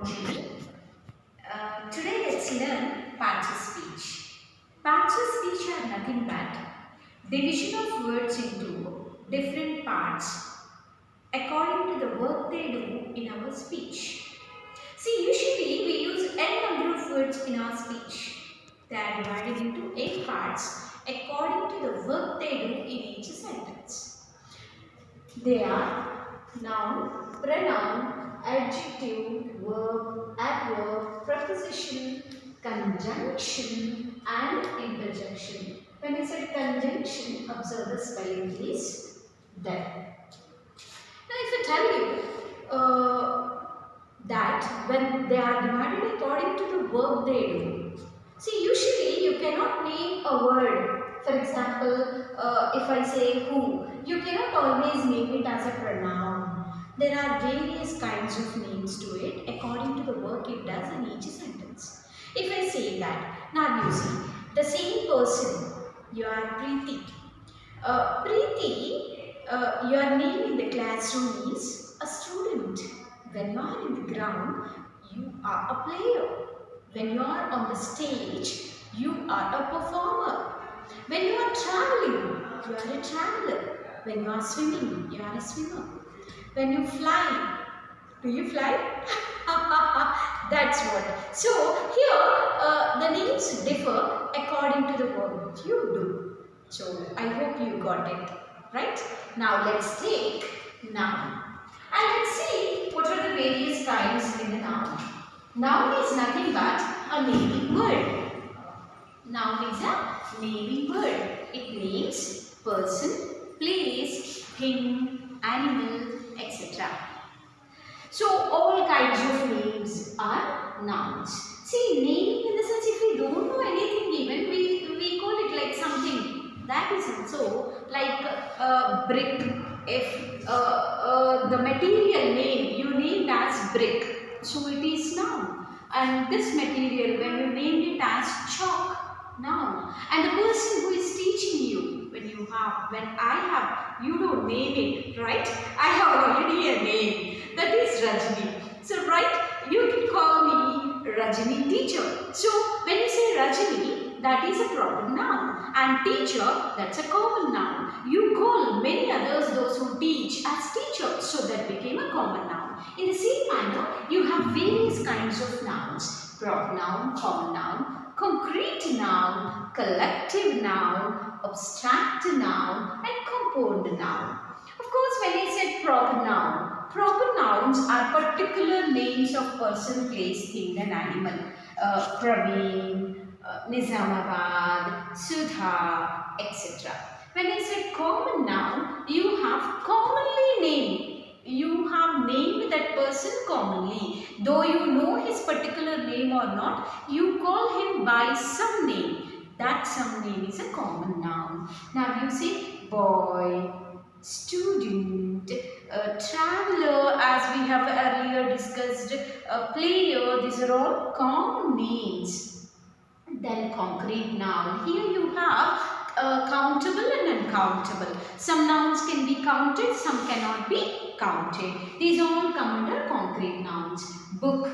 evening. Today let's learn parts of speech. Parts of speech are nothing but division of words into different parts according to the work they do in our speech. See, usually we use n number of words in our speech. They are divided into 8 parts according to the work they do in each sentence. They are noun, pronoun, adjective, verb, adverb, preposition, conjunction and interjection. When I said conjunction, observe the spelling please. Then. Now if I tell you that when they are divided according to the verb they do, see usually you cannot name a word. For example, if I say who, you cannot always name it as a pronoun. There are various kinds of names to it according to the work it does in each sentence. If I say that, now you see, the same person, you are Preeti. Preeti, your name in the classroom is a student. When you are in the ground, you are a player. When you are on the stage, you are a performer. When you are traveling, you are a traveler. When you are swimming, you are a swimmer. When you fly, do you fly? That's what. So here the names differ according to the work you do. So I hope you got it, right? Now let's take noun. And let's see what are the various kinds in the noun. Noun is nothing but a naming word. Noun is a naming word. It names person, place, thing, animal, etc. So all kinds of names are nouns. See, naming in the sense if we don't know anything even, we call it like something. That is also like brick. If the material name you named as brick, so it is noun. And this material when you named it as chalk, noun. And the person who is teaching you, you don't name it, right? I have already a name, that is Rajni. So right, you can call me Rajni teacher. So when you say Rajni, that is a proper noun, and teacher, that's a common noun. You call many others those who teach as teachers, so that became a common noun. In the same manner, you have various kinds of nouns: proper noun, common noun, concrete noun, collective noun, abstract noun and compound noun. Of course, when I said proper nouns are particular names of person, place, thing and animal. Praveen, Nizamabad, Sudha, etc. When I said common noun, you have commonly named. You have named that person commonly. Though you know his particular name or not, you call him by some name. That some name is a common noun. Now you see boy, student, traveler, as we have earlier discussed, player, these are all common names. Then concrete noun. Here you have countable and uncountable. Some nouns can be counted, some cannot be counted. These all come under concrete nouns. Book,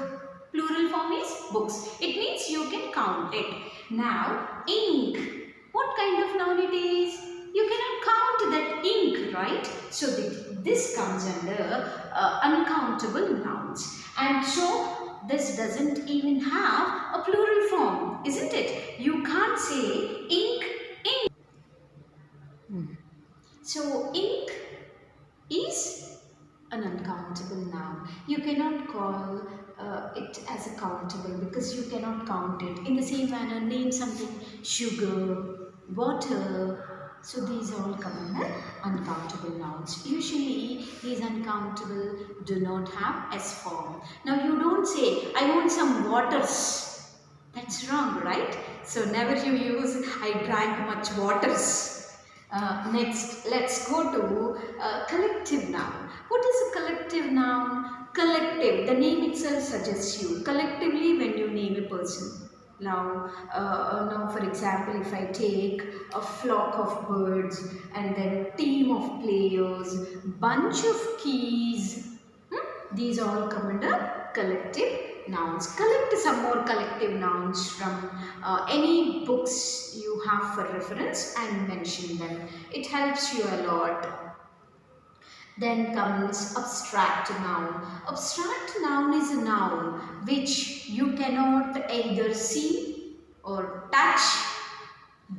plural form is books. It means you can count it. Now, ink. What kind of noun it is? You cannot count that ink, right? So this comes under uncountable nouns. And so this doesn't even have a plural form, isn't it? You can't say ink. So ink is an uncountable noun. You cannot call it as a countable because you cannot count it. In the same manner, name something sugar, water. So these all come under uncountable nouns. Usually these uncountable do not have S form. Now you don't say, I want some waters. That's wrong, right? So never you use, I drank much waters. Next, let's go to collective noun. What is a collective noun? Collective, the name itself suggests you. Collectively, when you name a person. Now, for example, if I take a flock of birds and then team of players, bunch of keys, these all come under collective nouns. Collect some more collective nouns from any books you have for reference and mention them. It helps you a lot. Then comes abstract noun. Abstract noun is a noun which you cannot either see or touch,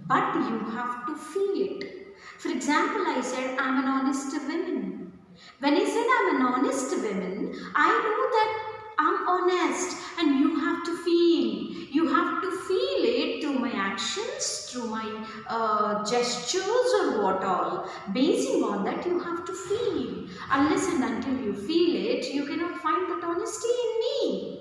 but you have to feel it. For example, I said I am an honest woman. When I said I am an honest woman, I know that I am honest, and you have to feel. You have to feel it through my actions, through my gestures or what all. Basing on that, you have to feel. Unless and until you feel it, you cannot find that honesty in me.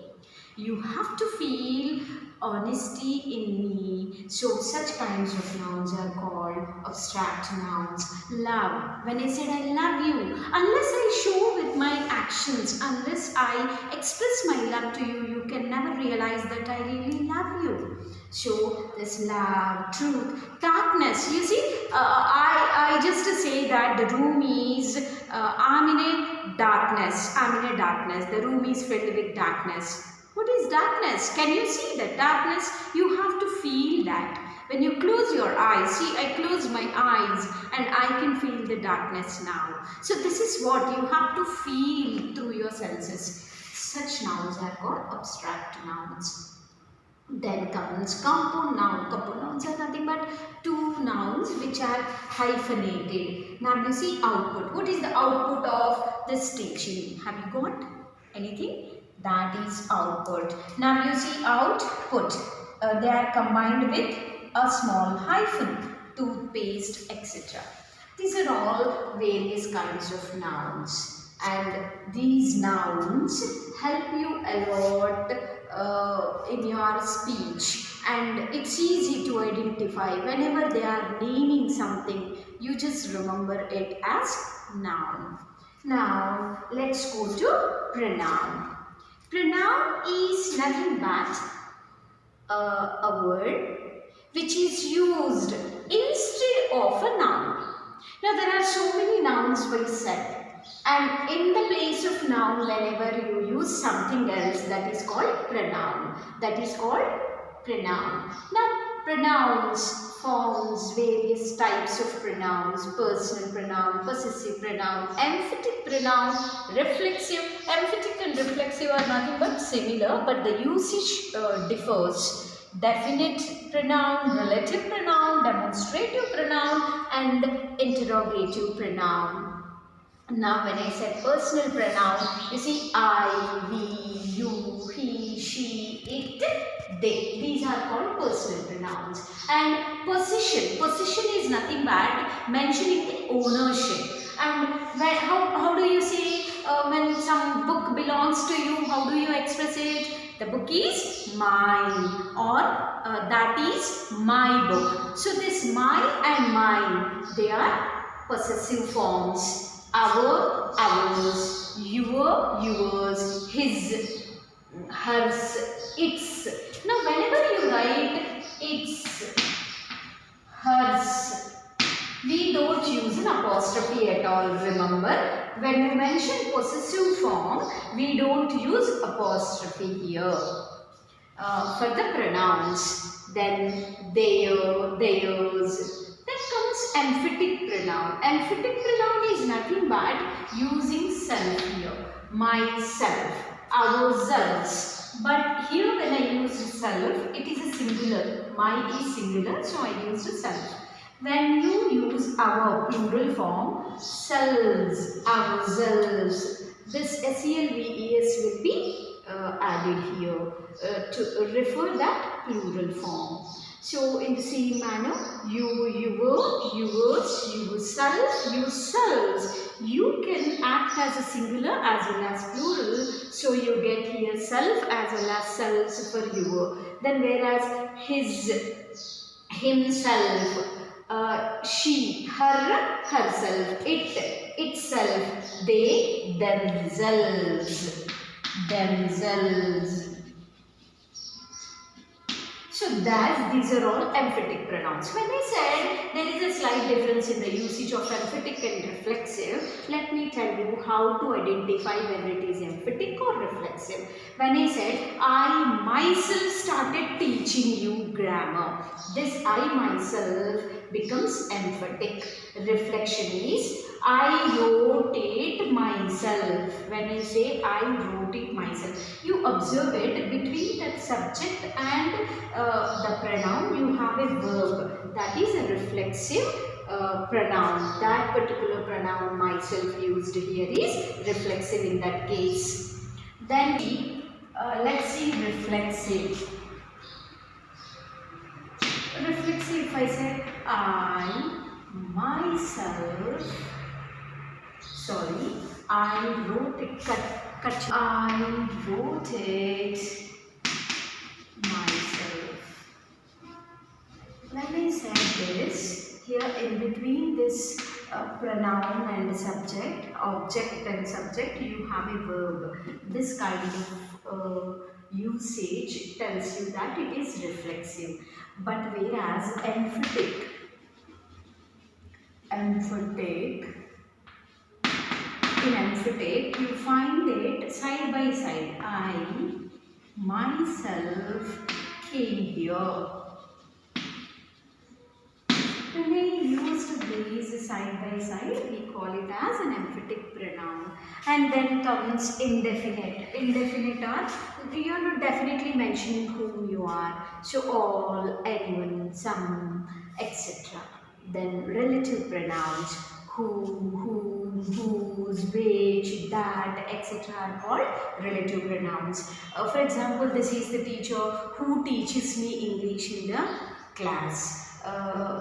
You have to feel honesty in me. So such kinds of nouns are called abstract nouns. Love. When I said I love you, unless I show with my actions, unless I express my love to you, you can never realize that I really love you. So this love, truth, darkness. You see, I just say that the room is, I'm in a darkness. I'm in a darkness. The room is filled with darkness. What is darkness? Can you see that darkness? You have to feel that. When you close your eyes, see, I close my eyes and I can feel the darkness now. So this is what you have to feel through your senses. Such nouns are called abstract nouns. Then comes compound noun. Compound nouns are nothing but two nouns which are hyphenated. Now you see output. What is the output of this teaching? Have you got anything? That is output. Now you see output. They are combined with a small hyphen. Toothpaste, etc. These are all various kinds of nouns. And these nouns help you a lot in your speech. And it's easy to identify. Whenever they are naming something, you just remember it as noun. Now let's go to pronoun. Pronoun is nothing but a word which is used instead of a noun. Now there are so many nouns we said, and in the place of noun, whenever you use something else, that is called pronoun. That is called pronoun. Now pronouns forms various types of pronouns: personal pronoun, possessive pronoun, emphatic pronoun, reflexive. Emphatic and reflexive are nothing but similar, but the usage differs. Definite pronoun, relative pronoun, demonstrative pronoun, and interrogative pronoun. Now when I said personal pronoun, you see I, we, you, he, she, it, they. These are called personal pronouns. And possession. Possession is nothing but mentioning the ownership. And how do you say when some book belongs to you? How do you express it? The book is mine, or that is my book. So this my and mine, they are possessive forms. Our, ours, your, yours, his, hers, its. Now whenever you write its, hers, we don't use an apostrophe at all. Remember, when you mention possessive form, we don't use apostrophe here. For the pronouns, then their, theirs. Then comes emphatic pronoun. Emphatic pronoun is nothing but using self here. Myself, ourselves. But here when I use self, it is a singular. My is singular, so I use the self. When you use our plural form, selves, ourselves, this selves will be added here to refer that plural form. So in the same manner, you, your, yours, yourself, yourselves. You can act as a singular as well as plural. So you get here self as well as selves for your. Then whereas his, himself, she, her, herself, it, itself, they, themselves, themselves. So these are all emphatic pronouns. When I said there is a slight difference in the usage of emphatic and reflexive, let me tell you how to identify whether it is emphatic or reflexive. When I said, I myself started teaching you grammar, this I myself becomes emphatic. Reflection is, I wrote it myself. When I say I wrote it myself, you observe it between that subject and the pronoun, you have a verb. That is a reflexive pronoun. That particular pronoun myself used here is reflexive in that case. Then let's see reflexive. Reflexive, if I say I myself, sorry, I wrote it, I wrote it myself. When I said this, here in between this pronoun and subject, object and subject, you have a verb. This kind of usage tells you that it is reflexive. But whereas emphatic, in emphatic, you find it side by side. I myself came here. When we use these side by side, we call it as an emphatic pronoun. And then comes indefinite. Indefinite are, you are not definitely mentioning whom you are. So all, anyone, some, etc. Then relative pronouns, whom, whose, which, that, etc. are called relative pronouns. For example, this is the teacher who teaches me English in the class.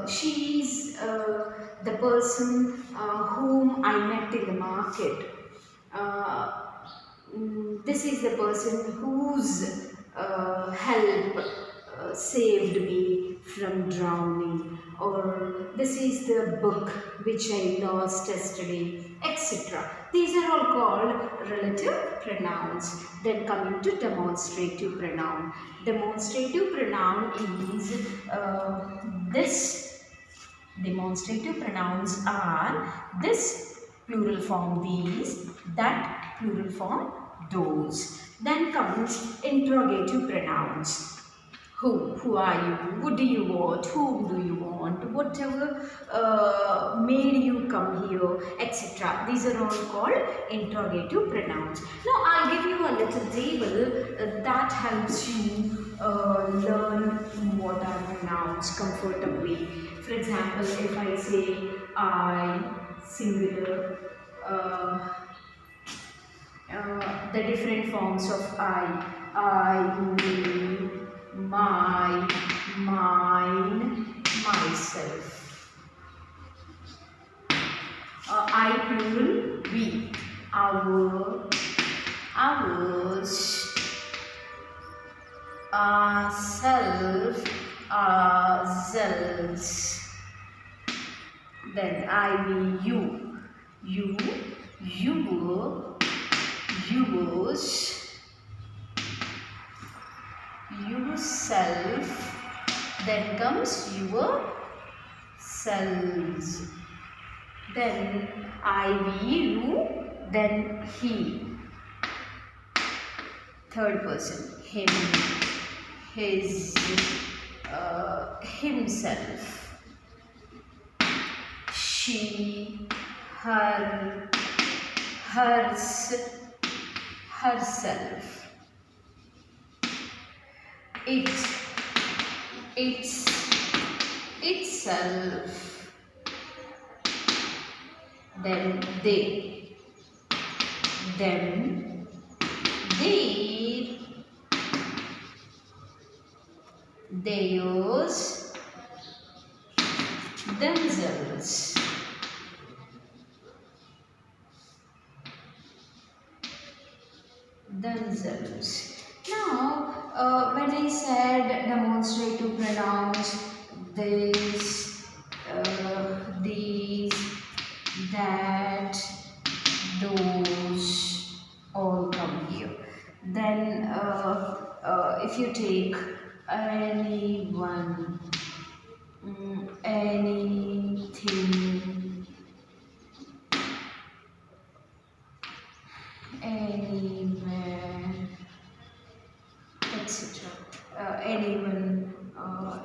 She is the person whom I met in the market. This is the person whose help saved me from drowning, or this is the book which I lost yesterday, etc. These are all called relative pronouns. Then coming to demonstrative pronoun. Demonstrative pronoun is this. Demonstrative pronouns are this plural form these, that plural form those. Then comes interrogative pronouns. Who are you? What do you want? Whom do you want? Whatever made you come here, etc. These are all called interrogative pronouns. Now I'll give you a little table that helps you learn what are pronouns comfortably. For example, if I say I, singular, the different forms of I, me, my, mine, myself. I plural, we, our, ours, ourself, ourselves. Then I, we, you, your, yours, yourself. Then comes your selves. Then I, we, you, then he. Third person, him, his, himself. She, her, hers, herself. It, its, itself. Then they, them, their, theirs, themselves. Themselves. Now, when I said demonstrative pronouns, this, these, that, those, all come here. Then, if you take anyone, anything, anywhere, etc. Anyone,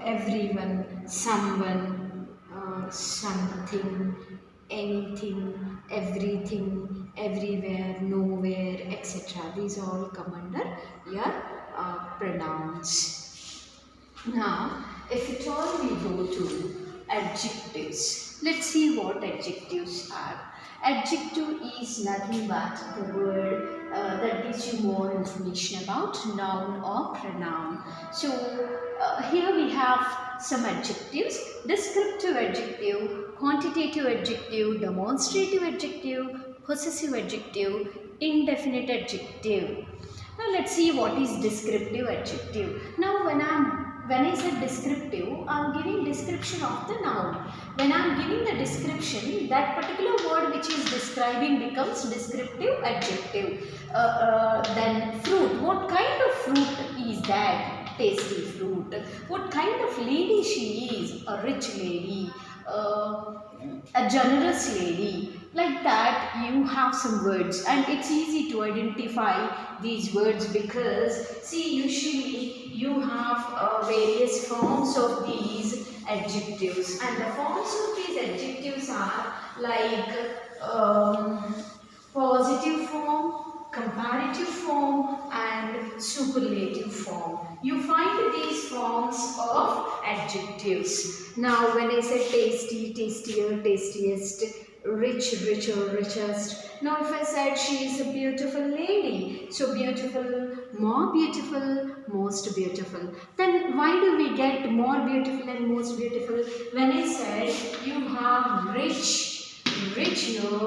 everyone, someone, something, anything, everything, everywhere, nowhere, etc. These all come under your pronouns. Now, if at all we go to adjectives, let's see what adjectives are. Adjective is nothing but the word that gives you more information about noun or pronoun. So, here we have some adjectives: descriptive adjective, quantitative adjective, demonstrative adjective, possessive adjective, indefinite adjective. Now let's see what is descriptive adjective. Now when I say descriptive, I am giving description of the noun. When I am giving the description, that particular word which is describing becomes descriptive adjective. Then fruit. What kind of fruit is that? Tasty fruit. What kind of lady she is? A rich lady. A generous lady. Like that, you have some words, and it's easy to identify these words because, see, usually you have various forms of these adjectives, and the forms of these adjectives are like positive form, comparative form, and superlative form. You find these forms of adjectives. Now, when I say tasty, tastier, tastiest, rich, richer, richest. Now, if I said she is a beautiful lady, so beautiful, more beautiful, most beautiful. Then why do we get more beautiful and most beautiful? When I said you have rich, richer,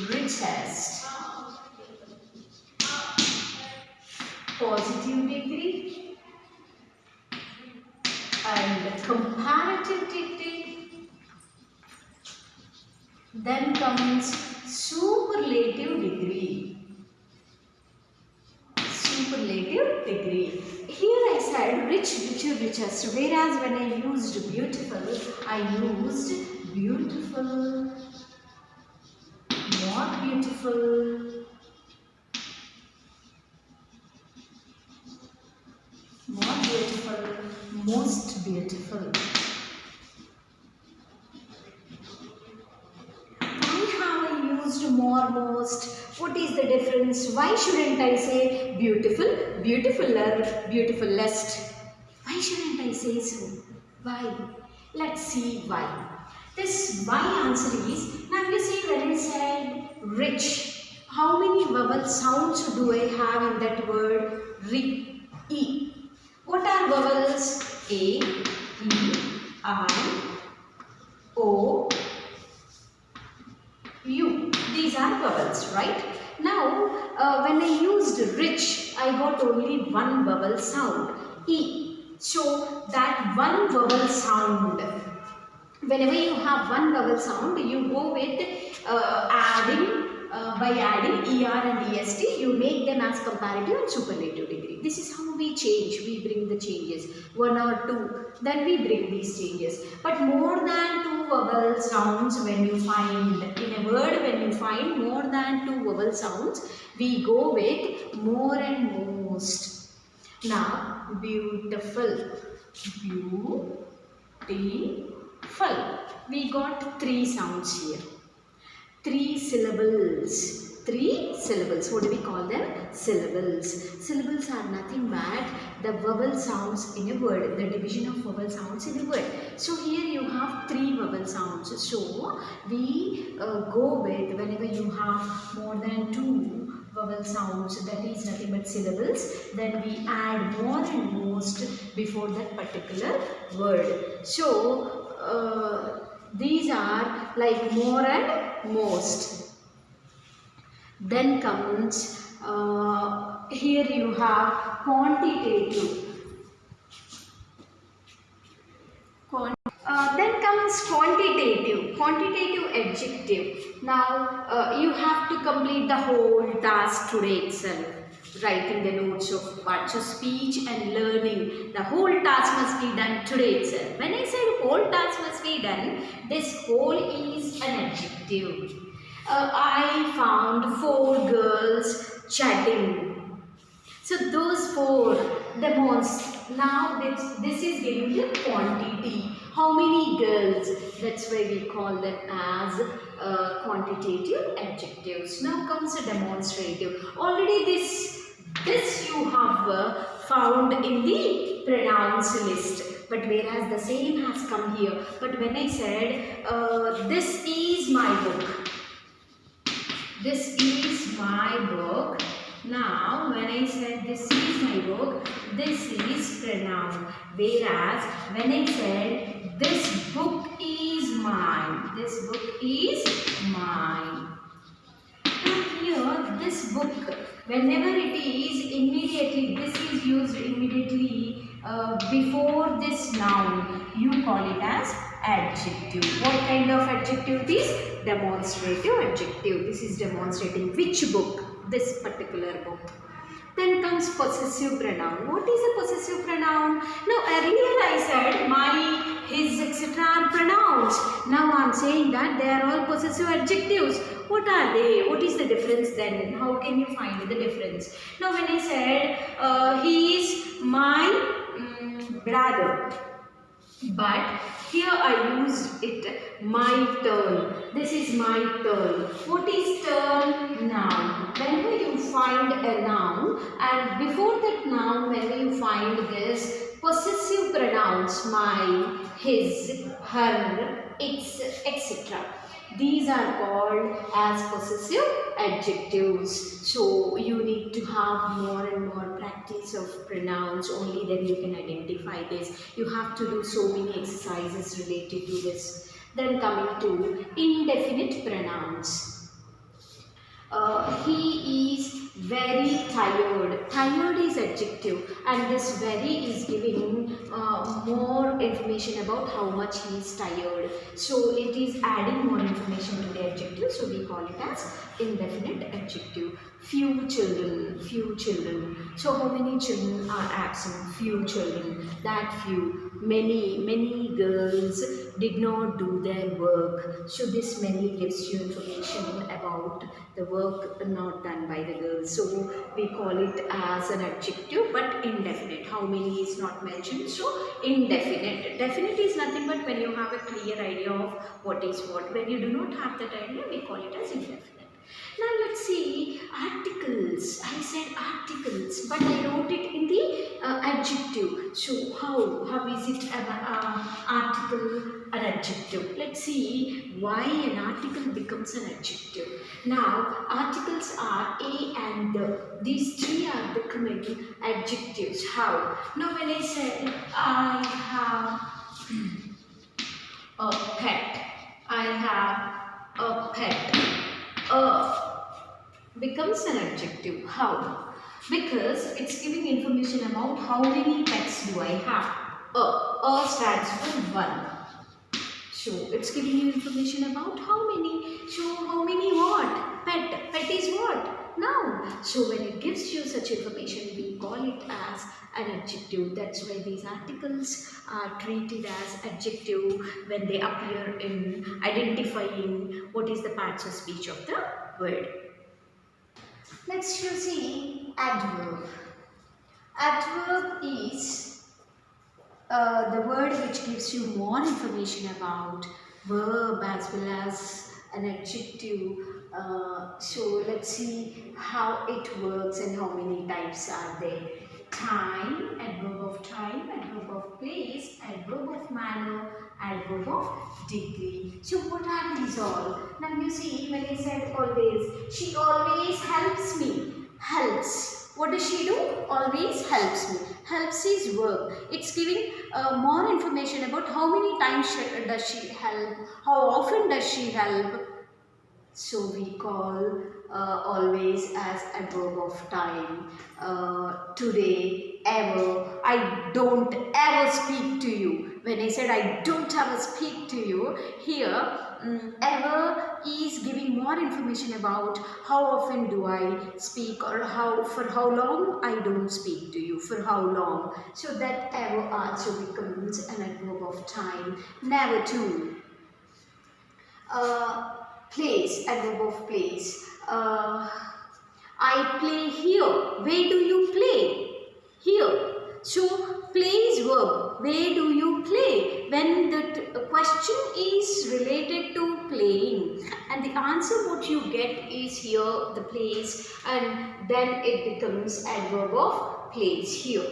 richest, positive degree and comparative degree, then comes superlative degree. Superlative degree. Here I said rich, richer, richest, whereas when I used beautiful, I used beautiful, more beautiful, more beautiful, most beautiful. Why have I used more, most? What is the difference? Why shouldn't I say beautiful, beautifuler, beautifulest? Why shouldn't I say so? Why? Let's see why. This why answer is, now you see when I said rich, how many vowel sounds do I have in that word? Ri, E. What are vowels? A, E, I, O, U. These are vowels, right? Now, when I used rich, I got only one vowel sound, E. So, that one vowel sound, whenever you have one vowel sound, you go with by adding ER and EST, you make them as comparative and superlative degree. This is how we change, we bring the changes, one or two, then we bring these changes. But more than two vowel sounds, when you find, in a word, when you find more than two vowel sounds, we go with more and most. Now, beautiful, beautiful. We got three sounds here. Three syllables. Three syllables. What do we call them? Syllables. Syllables are nothing but the vowel sounds in a word. The division of vowel sounds in a word. So here you have three vowel sounds. So we go with, whenever you have more than two vowel sounds, that is nothing but syllables, then we add more and most before that particular word. So these are like more and most. Then comes, here you have quantitative. Then comes quantitative adjective. Now you have to complete the whole task today itself. writing the notes of parts of speech and learning. The whole task must be done today itself. When I said whole task must be done, this whole is an adjective. I found 4 girls chatting. So those 4 demonstrates. Now this is giving the quantity. How many girls? That's why we call them as quantitative adjectives. Now comes a demonstrative. Already this you have found in the pronouns list. But whereas the same has come here. But when I said this is my book. This is my book. Now, when I said this is my book, this is pronoun. Whereas, when I said this book is mine, this book is mine. And here, this book, whenever it is immediately, this is used immediately before this noun, you call it as adjective. What kind of adjective it is? Demonstrative adjective. This is demonstrating which book? This particular book. Then comes possessive pronoun. What is a possessive pronoun? Now earlier I said my, his, etc. are pronouns. Now I am saying that they are all possessive adjectives. What are they? What is the difference then? How can you find the difference? Now when I said he is my brother. But here I used it, my turn. This is my turn. What is turn? Noun. Whenever you find a noun and before that noun, whenever you find this possessive pronouns, my, his, her, its, etc. These are called as possessive adjectives. So you need to have more and more practice of pronouns, only then you can identify this. You have to do so many exercises related to this. Then coming to indefinite pronouns. He is very tired. Tired is adjective and this very is giving more information about how much he is tired. So it is adding more information to the adjective. So we call it as indefinite adjective. Few children, few children. So how many children are absent? Few children. That few. Many girls did not do their work. So this many gives you information about the work not done by the girls. So we call it as an adjective but indefinite. How many is not mentioned. So indefinite. Definite is nothing but when you have a clear idea of what is what. When you do not have that idea, we call it as indefinite. Now let's see articles. I said articles, but I wrote it in the adjective. So how is it an article, an adjective? Let's see why an article becomes an adjective. Now articles are a and the. These 3 are becoming adjectives. How? Now when I said I have a pet, I have a pet. Becomes an adjective. How? Because it's giving information about how many pets do I have. Stands for 1. So it's giving you information about how many. So how many what? Pet. Pet is what? Noun. So when it gives you such information, we call it as an adjective. That's why these articles are treated as adjective when they appear in identifying what is the parts of speech of the word. Next we'll see adverb. Adverb is the word which gives you more information about verb as well as an adjective. So let's see how it works and how many types are there. Time, adverb of time, adverb of place, adverb of manner, adverb of degree. So what are these all? Now you see when I said always, she always helps me. Helps. What does she do? Always helps me. Helps is verb. It's giving more information about how many times does she help, how often does she help. So we call always as adverb of time. Today, ever, I don't ever speak to you. When I said I don't ever speak to you, here ever is giving more information about how often do I speak, or for how long I don't speak to you, for how long. So that ever also becomes an adverb of time. Never to. Place, adverb of place. I play here. Where do you play? Here. So, play is verb. Where do you play? When the question is related to playing, and the answer what you get is here, the place, and then it becomes adverb of place. Here,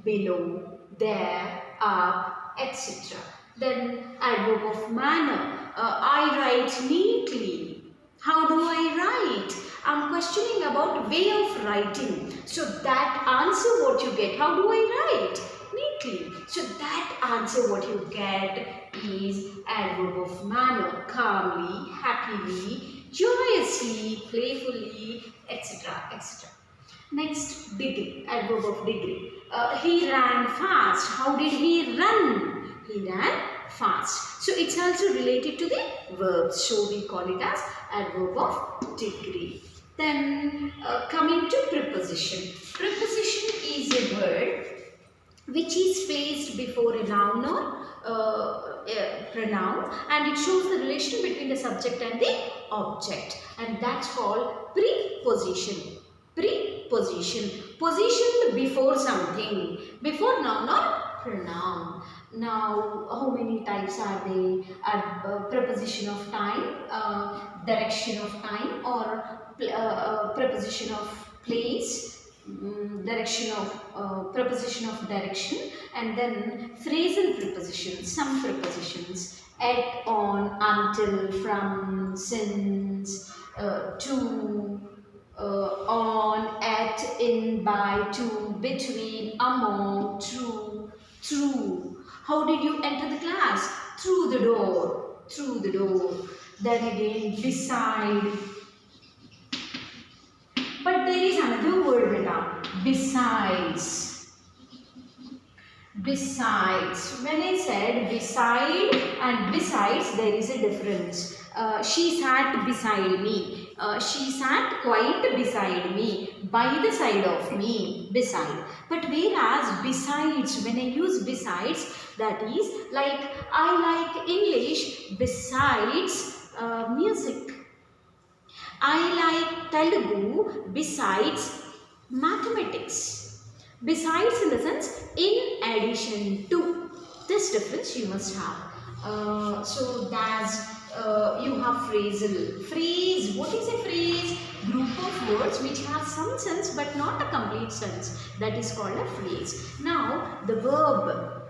below, there, up, etc. Then adverb of manner. I write neatly. How do I write? I'm questioning about way of writing. So that answer what you get, how do I write? Neatly. So that answer what you get is adverb of manner. Calmly, happily, joyously, playfully, etc. etc. Next, degree, adverb of degree. He ran fast. How did he run? He ran fast. So it's also related to the verb. So we call it as adverb of degree. Then coming to preposition. Preposition is a word which is placed before a noun or pronoun, and it shows the relation between the subject and the object, and that's called preposition. Preposition. Positioned before something, before noun or pronoun. Now, how many types are they? Preposition of time, direction of time, or preposition of place, direction of preposition of direction, and then phrasal prepositions, some prepositions, at, on, until, from, since, to, on, at, in, by, to, between, among, through. How did you enter the class? Through the door. Through the door. Then again, beside. But there is another word written. Besides. Besides. When I said beside and besides, there is a difference. She sat beside me. She sat quite beside me, by the side of me, beside. But whereas besides, when I use besides, that is like I like English besides music. I like Telugu besides mathematics. Besides in the sense in addition to. This difference you must have. So that's you have phrasal. Phrase. What is a phrase? Group of words which have some sense but not a complete sense. That is called a phrase. Now the verb,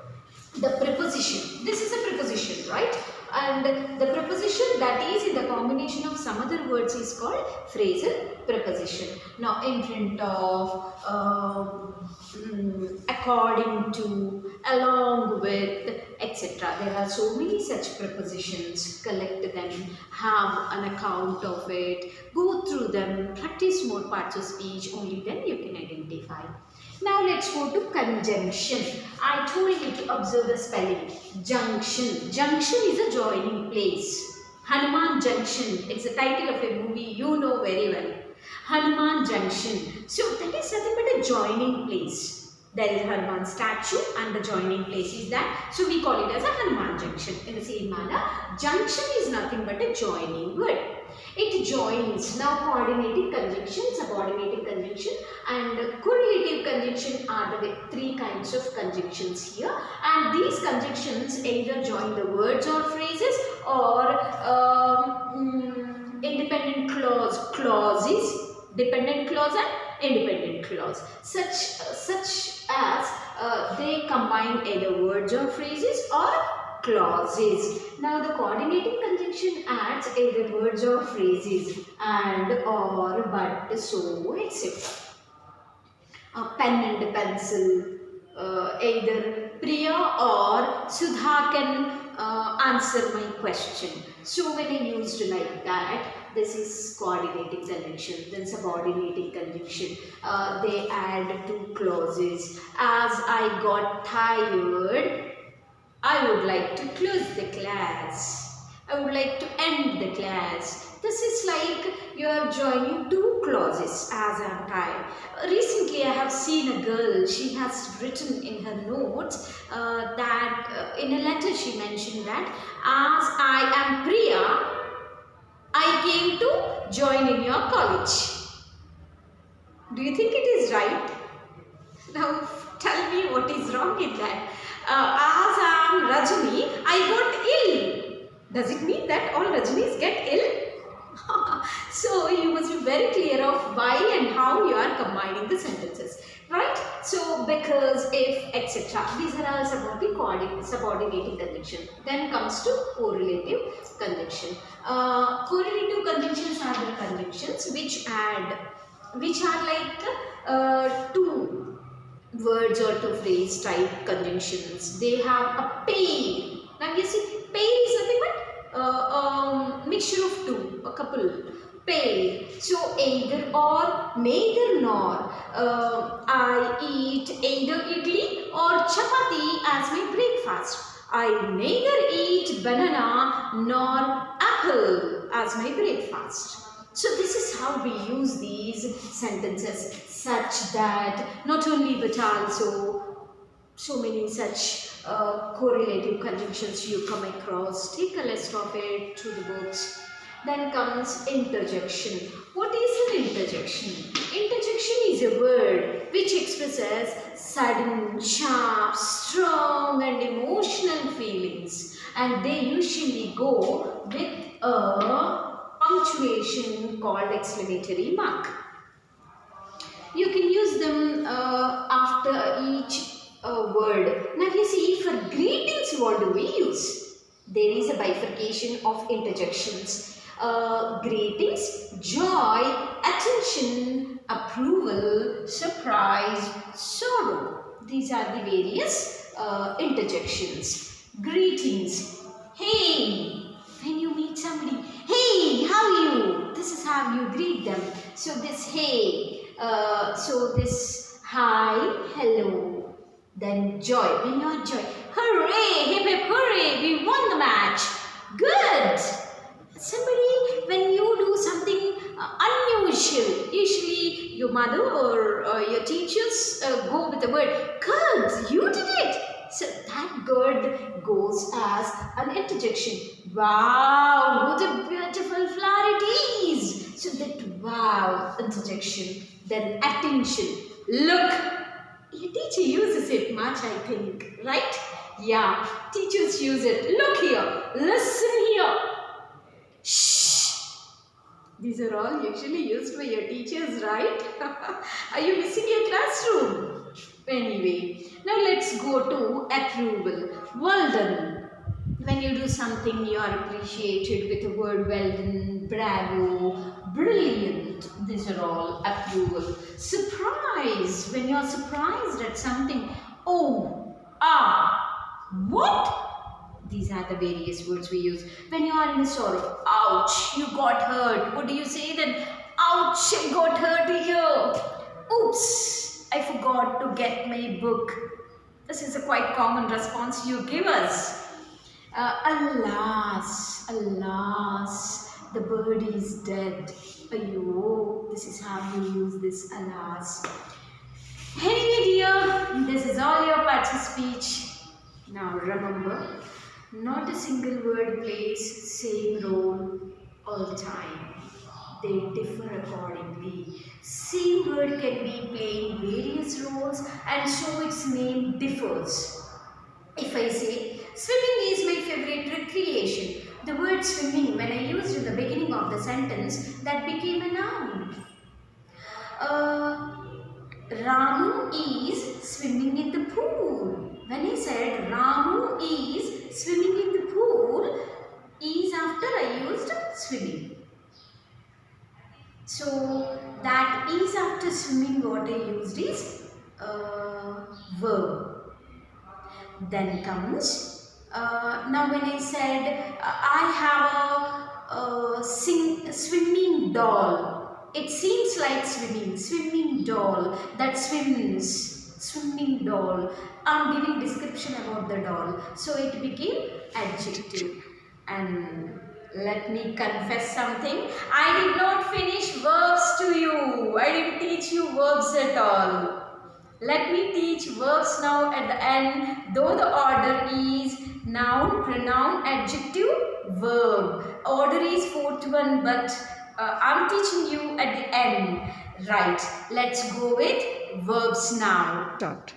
the preposition. This is a preposition, right? And the preposition that is in the combination of some other words is called phrasal preposition. Now in front of, according to, along with, etc. There are so many such prepositions. Collect them, have an account of it, go through them, practice more parts of speech, only then you can identify. Now let's go to conjunction. I told you to observe the spelling. Junction. Junction is a joining place. Hanuman Junction. It's the title of a movie you know very well. Hanuman Junction. So that is nothing but a joining place. There is a Hanuman statue and the joining place is that. So we call it as a Hanuman Junction. In the same manner, junction is nothing but a joining word. It joins. Now coordinating conjunction, subordinating conjunction and correlative conjunction are the three kinds of conjunctions here, and these conjunctions either join the words or phrases or independent clauses, dependent clause and independent clause, such as they combine either words or phrases or clauses. Now the coordinating conjunction adds either words or phrases and, or, but, so, etc. Pen and pencil, either Priya or Sudha can answer my question. So when I used like that, This is coordinating conjunction. Then subordinating conjunction. They add two clauses. As I got tired, I would like to close the class. I would like to end the class. This is like you are joining two clauses as I am tired. Recently I have seen a girl, she has written in her notes that in a letter she mentioned that as I am Priya, I came to join in your college. Do you think it is right? Now tell me what is wrong in that. As I am Rajni, I got ill. Does it mean that all Rajnis get ill? So you must be very clear of why and how you are combining the sentences. Right? So because, if, etc. These are all about the subordinating conjunction. Then comes to correlative conjunction. Correlative conjunctions are the conjunctions which are like two words or two phrase type conjunctions. They have a pair. Now you see, pair is nothing but mixture of two, a couple. Pair. So either or, neither nor. I eat either idli or chapati as my breakfast. I neither eat banana nor apple as my breakfast. So this is how we use these sentences, such that not only but also so many such correlative conjunctions you come across. Take a list of it through the books. Then comes interjection. What is an interjection? Interjection is a word which expresses sudden, sharp, strong and emotional feelings, and they usually go with a punctuation called exclamatory mark. You can use them after each word. Now you see, for greetings what do we use? There is a bifurcation of interjections. Greetings, joy, attention, approval, surprise, sorrow. These are the various interjections. Greetings. Hey, when you meet somebody, hey, how are you? This is how you greet them. So this hey, so this hi, hello. Then joy, when you are joy, hooray, hip hip hooray, we won the match. Good. Somebody, when you do something unusual, usually your mother or your teachers go with the word, good, you did it. So that good goes as an interjection. Wow, what a beautiful flower it is. So that wow interjection. Then attention. Look, your teacher uses it much, I think, right? Yeah, teachers use it. Look here, listen here. Shh. These are all usually used by your teachers, right? Are you missing your classroom? Anyway, now let's go to approval. Well done. When you do something, you are appreciated with the word well done, bravo, brilliant. These are all approval. Surprise. When you are surprised at something, oh, ah, what? These are the various words we use. When you are in a sorrow, ouch, you got hurt. What do you say then? Ouch, I got hurt here. Oops, I forgot to get my book. This is a quite common response you give us. Alas, alas, the bird is dead. Ayyo, this is how you use this alas. Anyway dear, this is all your part of speech. Now remember, not a single word plays same role all the time. They differ accordingly. Same word can be playing various roles and so its name differs. If I say, swimming is my favorite recreation, the word swimming, when I used in the beginning of the sentence, that became a noun. Ramu is swimming in the pool. When I said Ramu is swimming in the pool, is after I used swimming. So that is after swimming what I used is verb. Then comes, now when I said I have swimming doll. It seems like swimming doll that swims, swimming doll. I'm giving description about the doll, so it became adjective. And let me confess something. I did not finish verbs to you. I didn't teach you verbs at all. Let me teach verbs now at the end, though the order is noun, pronoun, adjective, verb. Order is 4 to 1, but I'm teaching you at the end. Right, let's go with verbs now. Start.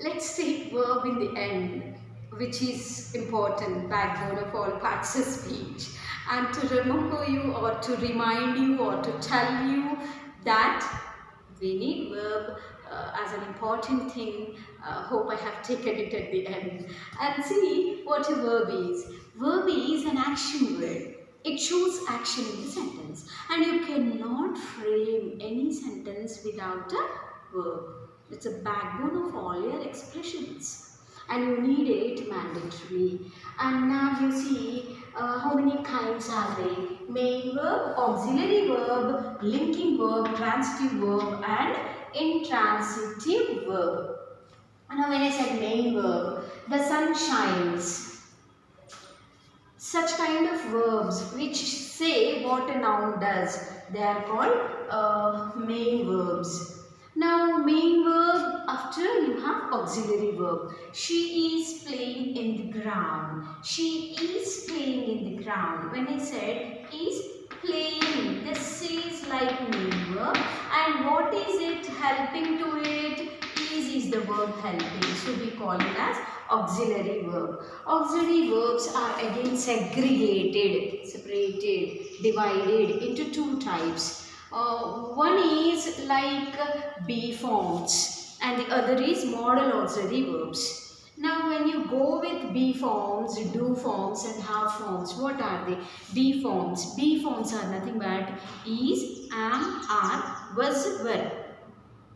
Let's take verb in the end, which is important, backbone of all parts of speech. And to remember you or to remind you or to tell you that we need verb as an important thing. Hope I have taken it at the end. And see what a verb is. Verb is an action word. It shows action in the sentence. And you cannot frame any sentence without a verb. It's a backbone of all your expressions. And you need it mandatory. And now you see how many kinds are they? Main verb, auxiliary verb, linking verb, transitive verb and intransitive verb. Now when I said main verb, the sun shines. Such kind of verbs which say what a noun does, they are called main verbs. Now main verb, after you have auxiliary verb. She is playing in the ground. She is playing in the ground. When I said is playing, this is like main verb. And what is it helping to it? Is the verb helping. So we call it as auxiliary verb. Auxiliary verbs are again segregated, separated, divided into two types. One is like be forms and the other is modal auxiliary verbs. Now when you go with be forms, do forms and have forms, what are they? Be forms. Be forms are nothing but is, am, are, was, were.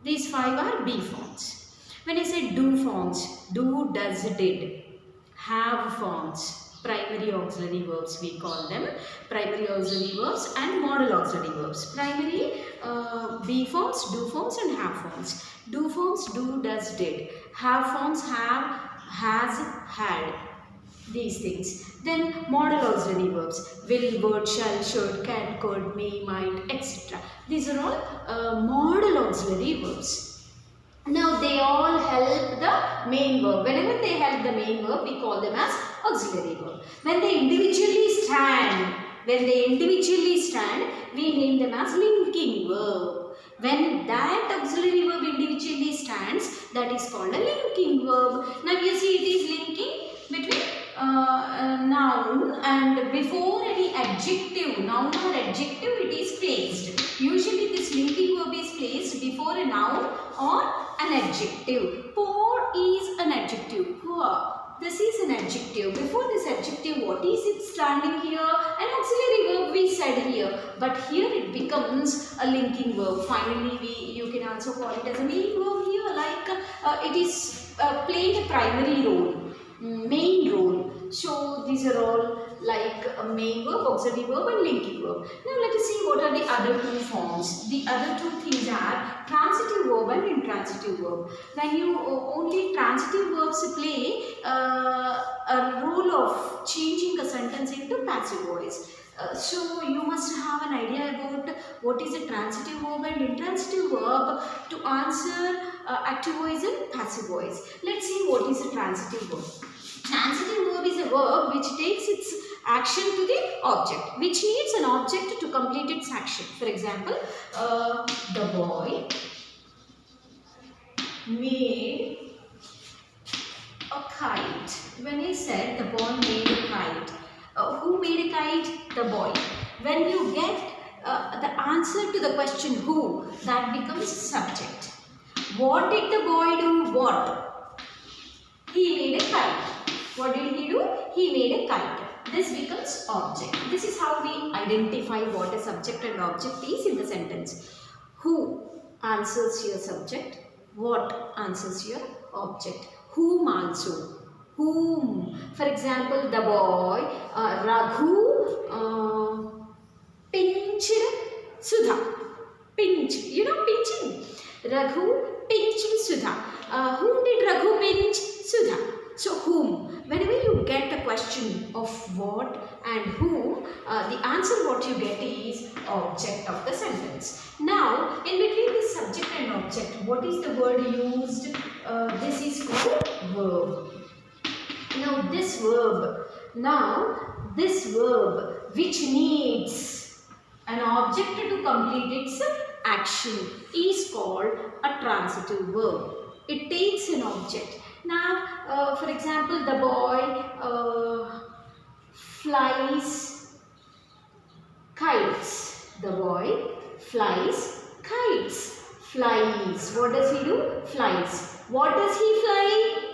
These five are be forms. When I say do forms, do, does, did. Have forms, primary auxiliary verbs we call them. Primary auxiliary verbs and modal auxiliary verbs. Primary be forms, do forms and have forms. Do forms, do, does, did. Have forms, have, has, had. These things. Then modal auxiliary verbs. Will, would, shall, should, can, could, may, might, etc. These are all modal auxiliary verbs. Now they all help the main verb. Whenever they help the main verb, we call them as auxiliary verb. When they individually stand, we name them as linking verb. When that auxiliary verb individually stands, that is called a linking verb. Now you see it is linking between noun and before any adjective, noun or adjective, it is placed. Usually this linking verb is placed before a noun or an adjective. Poor is an adjective. Poor. This is an adjective. Before this adjective, what is it standing here? An auxiliary verb we said here. But here it becomes a linking verb. Finally, you can also call it as a main verb here. Like it is playing a primary role, main role. So these are all like a main verb, auxiliary verb and linking verb. Now let us see what are the other two forms. The other two things are transitive verb and intransitive verb. When you only transitive verbs play a role of changing a sentence into passive voice. So you must have an idea about what is a transitive verb and intransitive verb to answer active voice and passive voice. Let's see what is a transitive verb. Transitive verb is a verb which takes its action to the object, which needs an object to complete its action. For example, the boy made a kite. When I said the boy made a kite, who made a kite? The boy. When you get the answer to the question who, that becomes subject. What did the boy do? What? He made a kite. What did he do? He made a kite. This becomes object. This is how we identify what a subject and object is in the sentence. Who answers your subject? What answers your object? Whom also. Whom. For example, the boy Raghu pinched Sudha. Pinch, you know pinching. Raghu pinched Sudha. Whom did Raghu pinch? Sudha. So whom. Whenever you get a question of what and whom, the answer what you get is object of the sentence. Now, in between the subject and object, what is the word used? This is called verb. Now this verb which needs an object to complete its action is called a transitive verb. It takes an object. Now, for example, the boy flies kites. The boy flies kites. Flies. What does he do? Flies. What does he fly?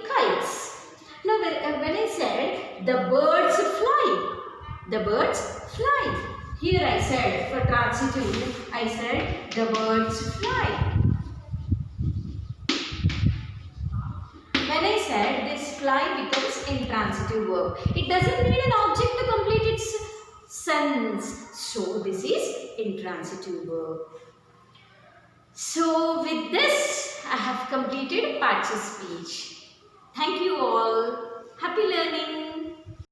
Kites. Now, when I said the birds fly, the birds fly. Here I said for transitive, I said the birds fly. When I said this fly becomes intransitive verb, it doesn't need an object to complete its sense. So this is intransitive verb. So with this, I have completed parts of speech. Thank you all. Happy learning.